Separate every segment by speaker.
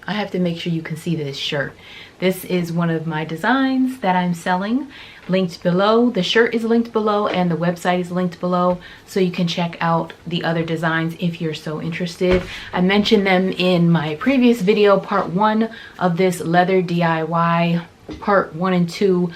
Speaker 1: I have to make sure you can see this shirt. This is one of my designs that I'm selling, linked below. The shirt is linked below and the website is linked below, so you can check out the other designs if you're so interested. I mentioned them in my previous video, part 1 of this leather DIY, part 1 and 2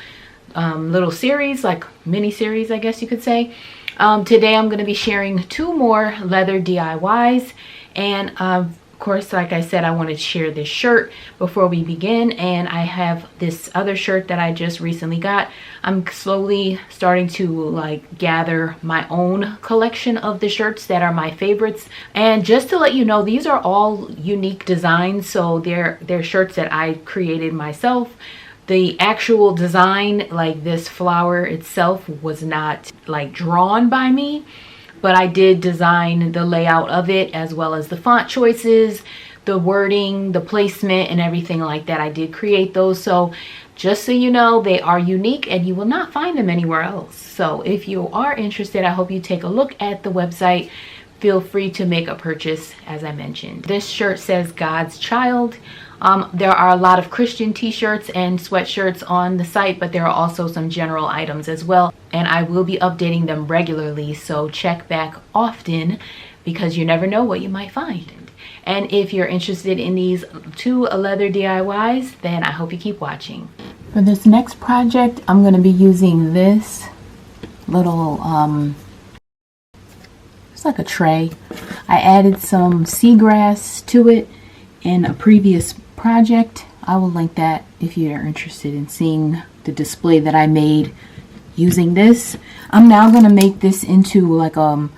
Speaker 1: little series, like mini series I guess you could say. Today I'm going to be sharing 2 more leather DIYs, and of course, like I said, I wanted to share this shirt before we begin, and I have this other shirt that I just recently got. I'm slowly starting to like gather my own collection of the shirts that are my favorites, and just to let you know, these are all unique designs, so they're shirts that I created myself. The actual design, like this flower itself, was not like drawn by me, but I did design the layout of it, as well as the font choices, the wording, the placement, and everything like that. I did create those, so just so you know, they are unique and you will not find them anywhere else. So if you are interested, I hope you take a look at the website. Feel free to make a purchase, as I mentioned. This shirt says God's Child. There are a lot of Christian t-shirts and sweatshirts on the site, but there are also some general items as well, and I will be updating them regularly, so check back often because you never know what you might find. And if you're interested in these 2 leather DIYs, then I hope you keep watching. For this next project, I'm going to be using this little it's like a tray. I added some seagrass to it in a previous project. I will link that if you're interested in seeing the display that I made using this. I'm now going to make this into like a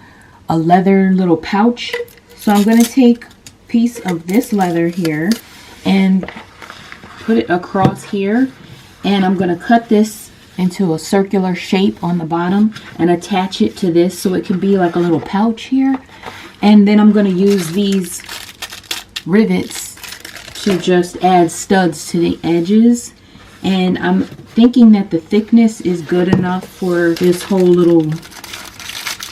Speaker 1: leather little pouch. So I'm going to take a piece of this leather here and put it across here, and I'm going to cut this into a circular shape on the bottom and attach it to this so it can be like a little pouch here. And then I'm going to use these rivets to just add studs to the edges, and I'm thinking that the thickness is good enough for this whole little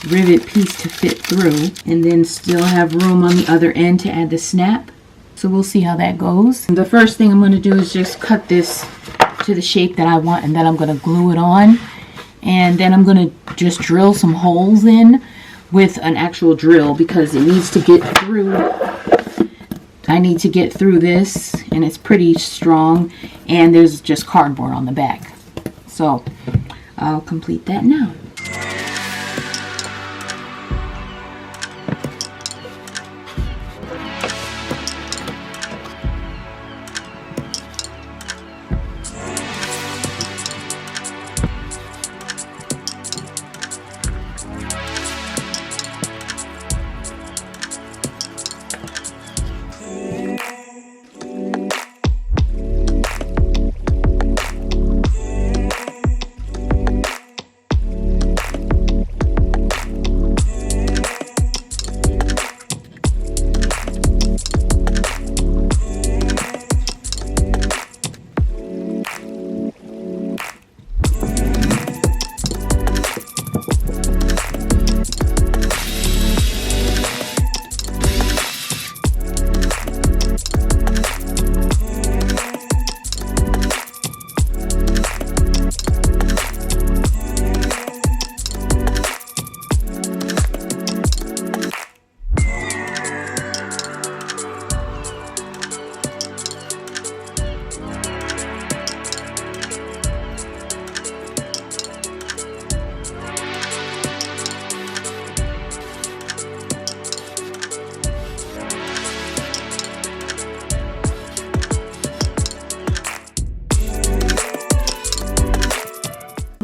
Speaker 1: rivet piece to fit through, and then still have room on the other end to add the snap. So we'll see how that goes. The first thing I'm going to do is just cut this to the shape that I want, and then I'm going to glue it on, and then I'm going to just drill some holes in with an actual drill because it needs to get through. I need to get through this, and it's pretty strong, and there's just cardboard on the back. So I'll complete that now.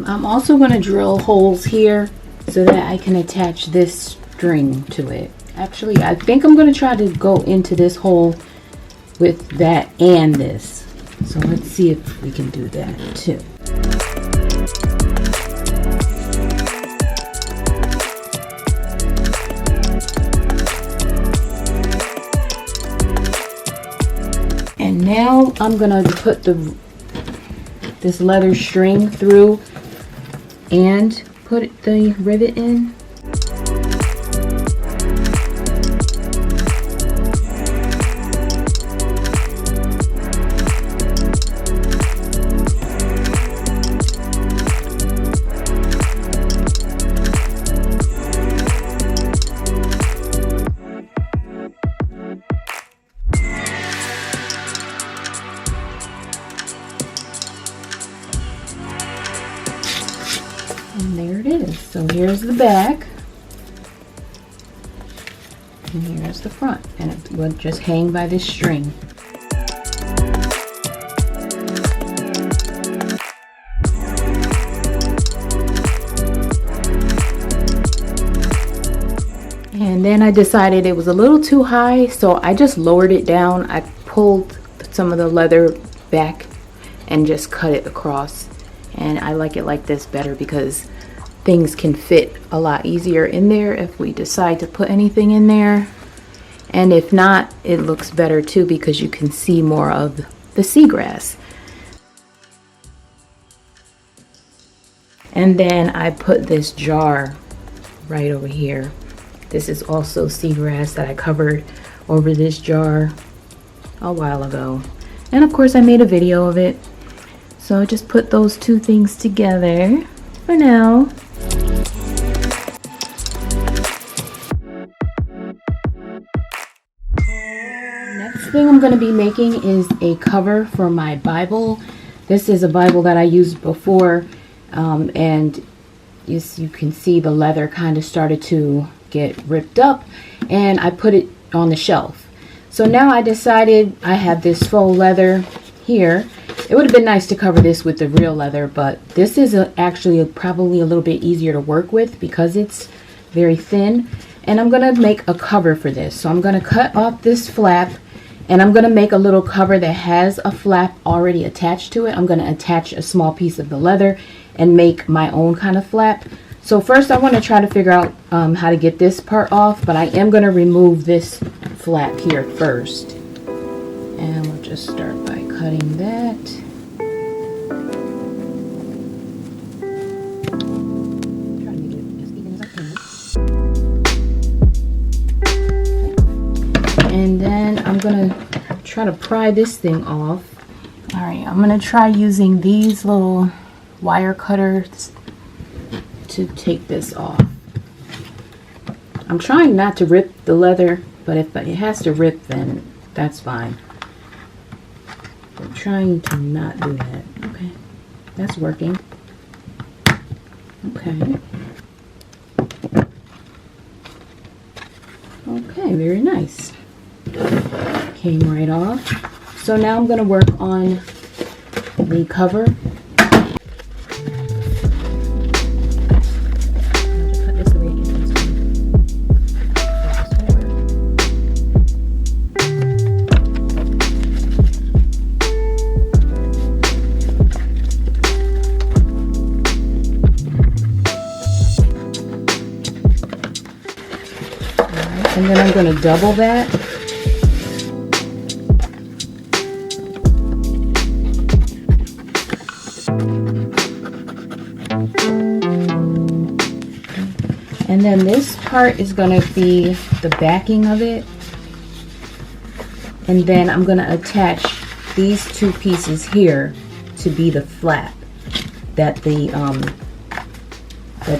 Speaker 1: I'm also going to drill holes here so that I can attach this string to it. Actually, I think I'm going to try to go into this hole with that and this. So let's see if we can do that too. And now I'm going to put this leather string through and put the rivet in. And there it is. So here's the back. And here's the front. And it would just hang by this string. And then I decided it was a little too high, so I just lowered it down. I pulled some of the leather back and just cut it across. And I like it like this better because things can fit a lot easier in there if we decide to put anything in there. And if not, it looks better too because you can see more of the seagrass. And then I put this jar right over here. This is also seagrass that I covered over this jar a while ago. And of course I made a video of it. So I just put those two things together for now. Next thing I'm going to be making is a cover for my Bible. This is a Bible that I used before, and you can see the leather kind of started to get ripped up, and I put it on the shelf. So now I decided I have this faux leather here. It would have been nice to cover this with the real leather, but this is actually probably a little bit easier to work with because it's very thin. And I'm going to make a cover for this. So I'm going to cut off this flap, and I'm going to make a little cover that has a flap already attached to it. I'm going to attach a small piece of the leather and make my own kind of flap. So first I want to try to figure out how to get this part off, but I am going to remove this flap here first. And we'll just start by cutting that. Try to make it as even as I can. And then I'm going to try to pry this thing off. Alright, I'm going to try using these little wire cutters to take this off. I'm trying not to rip the leather, but if it has to rip, then that's fine. I'm trying to not do that. Okay, that's working. Okay. Okay, very nice. Came right off. So now I'm going to work on the cover. And then I'm going to double that. And then this part is going to be the backing of it. And then I'm going to attach these two pieces here to be the flap that that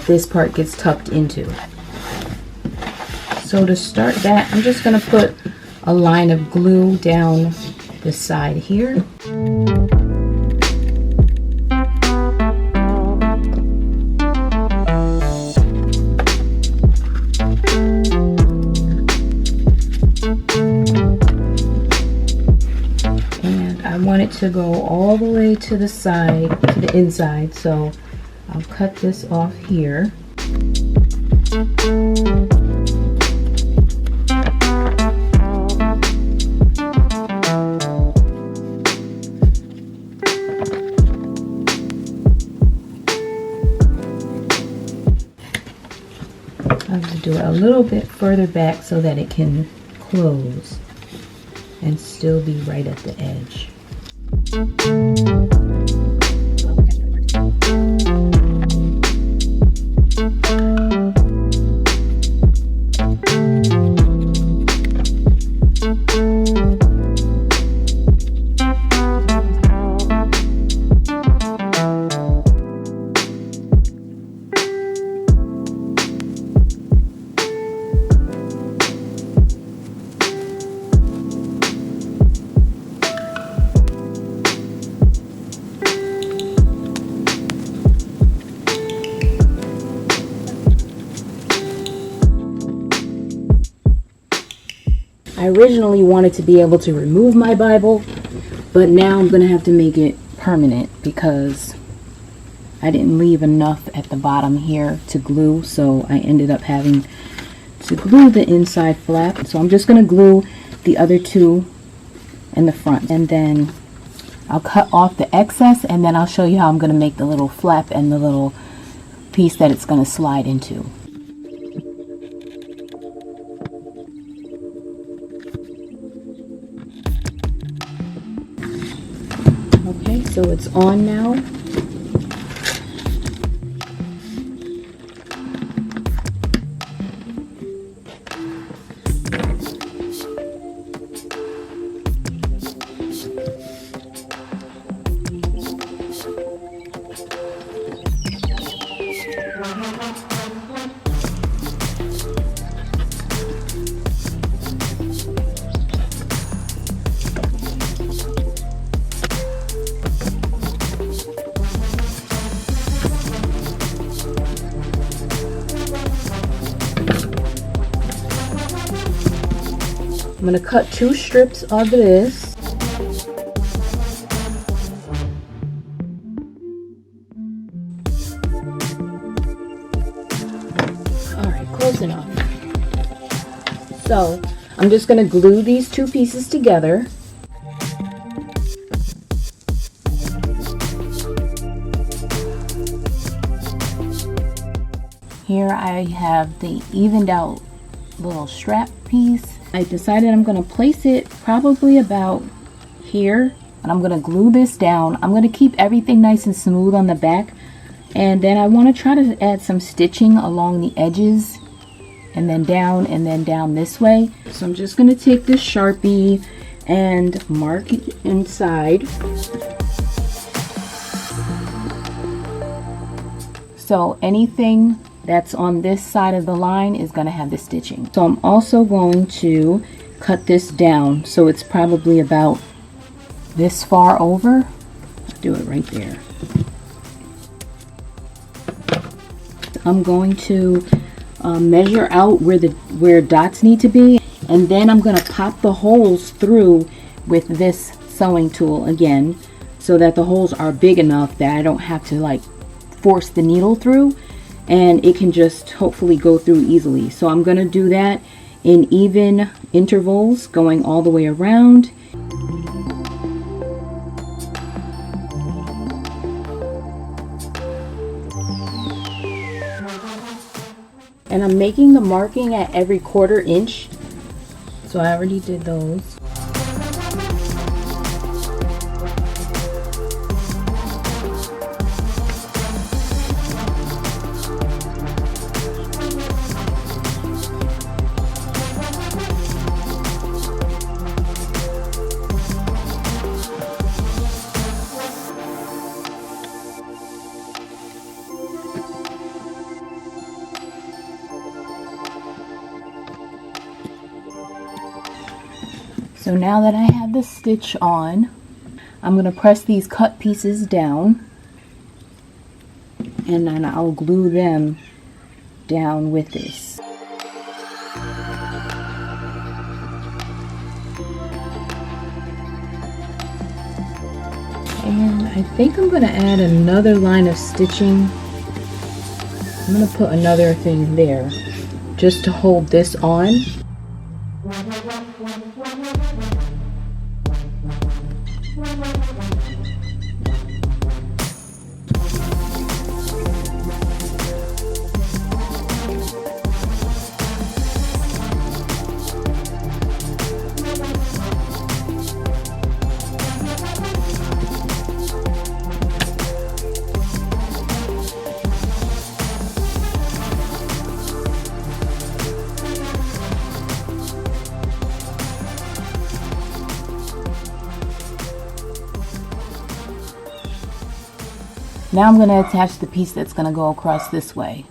Speaker 1: this part gets tucked into. So to start that, I'm just going to put a line of glue down the side here. And I want it to go all the way to the side, to the inside, so I'll cut this off here. I have to do it a little bit further back so that it can close and still be right at the edge. I originally wanted to be able to remove my Bible, but now I'm going to have to make it permanent because I didn't leave enough at the bottom here to glue, so I ended up having to glue the inside flap. So I'm just going to glue the other two in the front, and then I'll cut off the excess, and then I'll show you how I'm going to make the little flap and the little piece that it's going to slide into. Okay, so it's on now. I'm going to cut 2 strips of this. Alright, close enough. So, I'm just going to glue these 2 pieces together. Here I have the evened out little strap piece. I decided I'm going to place it probably about here, and I'm going to glue this down. I'm going to keep everything nice and smooth on the back, and then I want to try to add some stitching along the edges and then down this way. So I'm just going to take this Sharpie and mark it inside. So anything that's on this side of the line is going to have the stitching. So I'm also going to cut this down, so it's probably about this far over. I'll do it right there. I'm going to measure out where dots need to be, and then I'm going to pop the holes through with this sewing tool again, so that the holes are big enough that I don't have to like force the needle through, and it can just hopefully go through easily. So I'm going to do that in even intervals going all the way around. And I'm making the marking at every 1/4 inch. So I already did those. So now that I have the stitch on, I'm going to press these cut pieces down, and then I'll glue them down with this. And I think I'm going to add another line of stitching. I'm going to put another thing there just to hold this on. Now I'm going to attach the piece that's going to go across this way.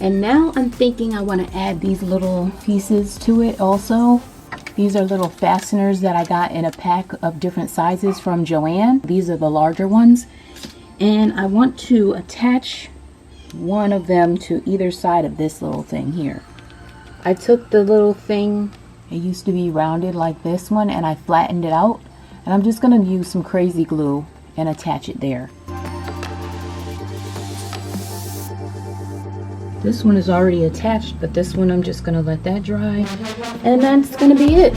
Speaker 1: And now I'm thinking I want to add these little pieces to it also. These are little fasteners that I got in a pack of different sizes from Joann. These are the larger ones. And I want to attach one of them to either side of this little thing here. I took the little thing, it used to be rounded like this one, and I flattened it out. And I'm just going to use some crazy glue and attach it there. This one is already attached, but this one I'm just going to let that dry. And that's going to be it.